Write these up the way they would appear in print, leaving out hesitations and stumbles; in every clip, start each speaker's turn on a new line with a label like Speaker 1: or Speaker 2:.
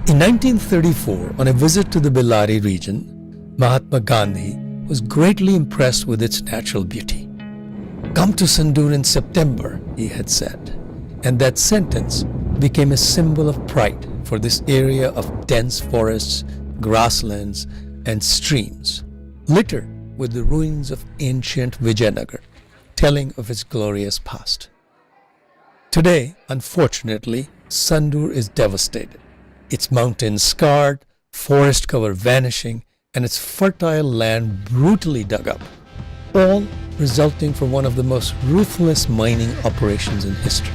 Speaker 1: In 1934, on a visit to the Bellary region, Mahatma Gandhi was greatly impressed with its natural beauty. "Come to Sandura in September," he had said, and that sentence became a symbol of pride for this area of dense forests, grasslands, and streams, littered with the ruins of ancient Vijayanagar, telling of its glorious past. Today, unfortunately, Sandura is devastated. Its mountains scarred, forest cover vanishing, and its fertile land brutally dug up, all resulting from one of the most ruthless mining operations in history.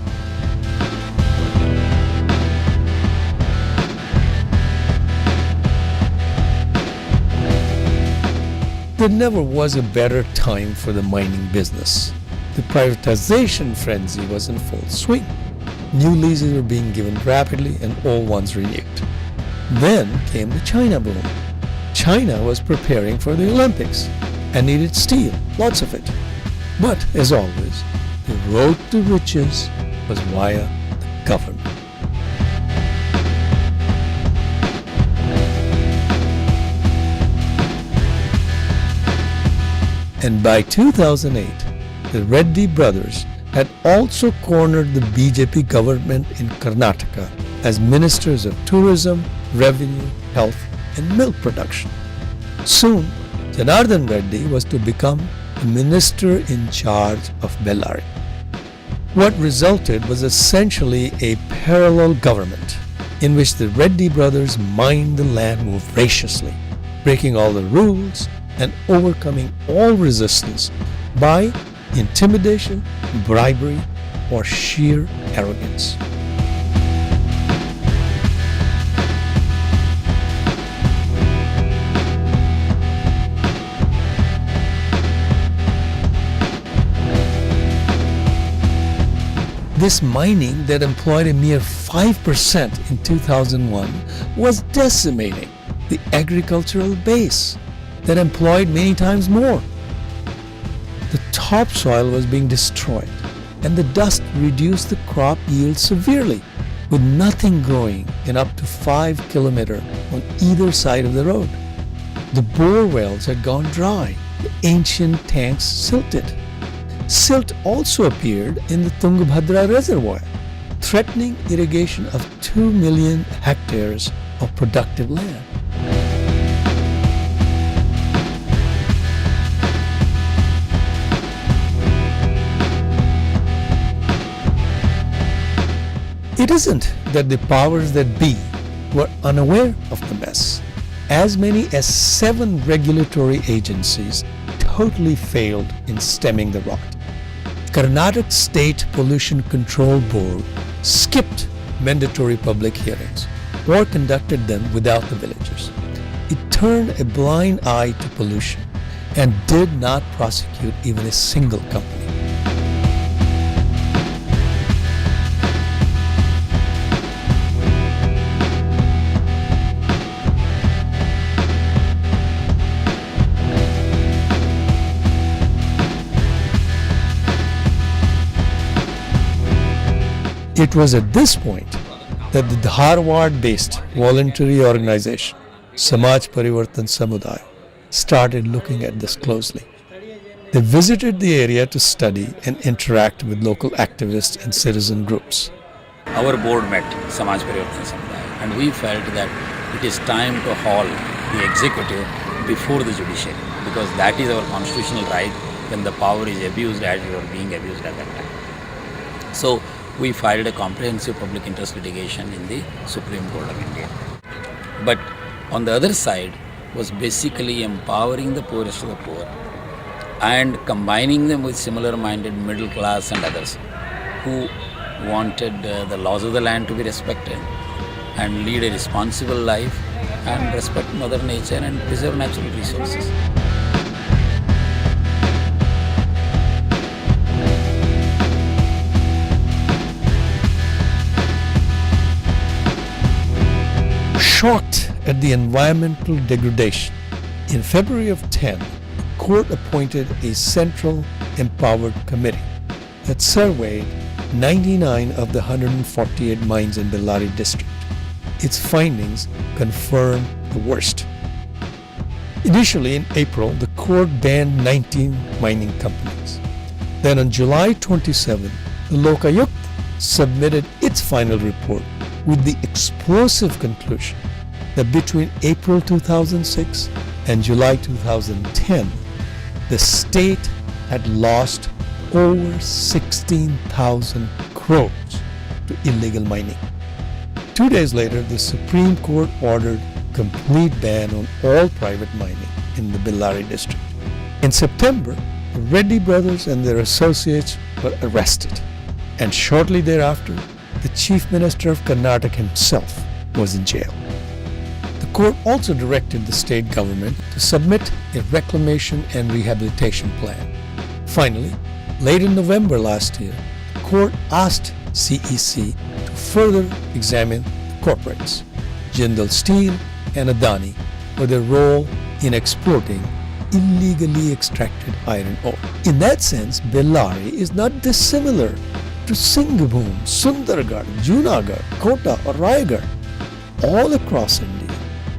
Speaker 1: There never was a better time for the mining business. The privatization frenzy was in full swing. New leases were being given rapidly and old ones renewed. Then came the China boom. China was preparing for the Olympics and needed steel, lots of it. But as always, the road to riches was via the government. And by 2008, the Reddy brothers had also cornered the BJP government in Karnataka as ministers of tourism, revenue, health, and milk production. Soon, Janardhan Reddy was to become the minister in charge of Bellary. What resulted was essentially a parallel government in which the Reddy brothers mined the land voraciously, breaking all the rules and overcoming all resistance by intimidation, bribery, or sheer arrogance. This mining that employed a mere 5% in 2001 was decimating the agricultural base that employed many times more. The topsoil was being destroyed, and the dust reduced the crop yield severely, with nothing growing in up to 5 kilometers on either side of the road. The bore wells had gone dry, the ancient tanks silted. Silt also appeared in the Tungabhadra reservoir, threatening irrigation of 2 million hectares of productive land. It isn't that the powers that be were unaware of the mess. As many as 7 regulatory agencies totally failed in stemming the rot. Karnataka State Pollution Control Board skipped mandatory public hearings or conducted them without the villagers. It turned a blind eye to pollution and did not prosecute even a single company. It was at this point that the Dharwad-based voluntary organization, Samaj Parivartan Samudaya, started looking at this closely. They visited the area to study and interact with local activists and citizen groups.
Speaker 2: Our board met, Samaj Parivartan Samudaya, and we felt that it is time to haul the executive before the judicial, because that is our constitutional right when the power is abused as we were being abused at that time. So we filed a comprehensive public interest litigation in the Supreme Court of India. But on the other side was basically empowering the poorest of the poor and combining them with similar-minded middle class and others who wanted the laws of the land to be respected and lead a responsible life and respect Mother Nature and preserve natural resources.
Speaker 1: Shocked at the environmental degradation, in February of 10, the court appointed a central empowered committee that surveyed 99 of the 148 mines in Bellary district. its findings confirmed the worst. Initially in April, the court banned 19 mining companies. Then on July 27, the Lokayukt submitted its final report with the explosive conclusion that between April 2006 and July 2010, the state had lost over 16,000 crores to illegal mining. 2 days later, the Supreme Court ordered complete ban on all private mining in the Bellary district. In September, the Reddy brothers and their associates were arrested, and shortly thereafter, the Chief Minister of Karnataka himself was in jail. The court also directed the state government to submit a reclamation and rehabilitation plan. Finally, late in November last year, the court asked CEC to further examine the corporates, Jindal Steel and Adani, for their role in exporting illegally extracted iron ore. In that sense, Bellary is not dissimilar to Singhbhum, Sundargarh, Junagadh, Kota or Raigad. All across India,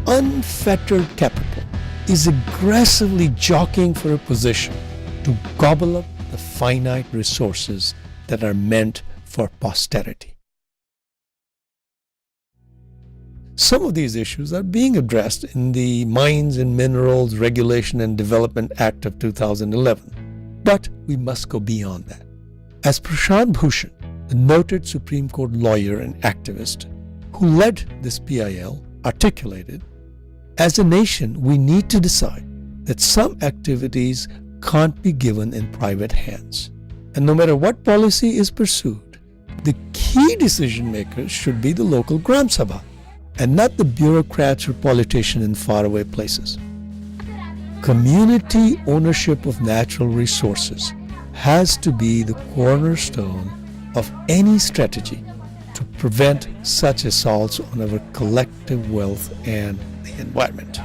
Speaker 1: unfettered capital is aggressively jockeying for a position to gobble up the finite resources that are meant for posterity. Some of these issues are being addressed in the Mines and Minerals Regulation and Development Act of 2011, but we must go beyond that. As Prashant Bhushan, the noted Supreme Court lawyer and activist who led this PIL, articulated, as a nation we need to decide that some activities can't be given in private hands. And no matter what policy is pursued, the key decision makers should be the local Gram Sabha and not the bureaucrats or politicians in faraway places. Community ownership of natural resources has to be the cornerstone of any strategy to prevent such assaults on our collective wealth and the environment.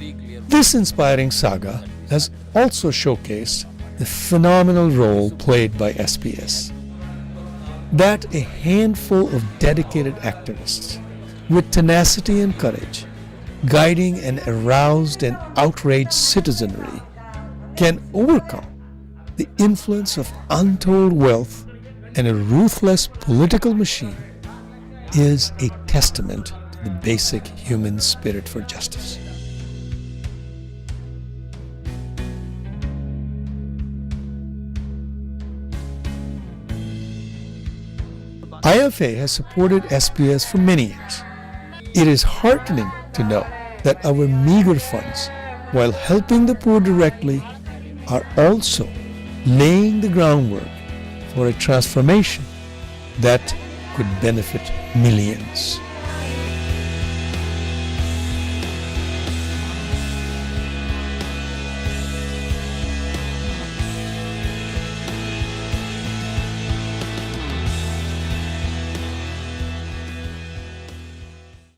Speaker 1: This inspiring saga has also showcased the phenomenal role played by SPS. That a handful of dedicated activists with tenacity and courage, guiding an aroused and outraged citizenry, can overcome the influence of untold wealth and a ruthless political machine is a testament to the basic human spirit for justice. IFA has supported SPS for many years. It is heartening to know that our meager funds, while helping the poor directly, are also laying the groundwork for a transformation that could benefit millions.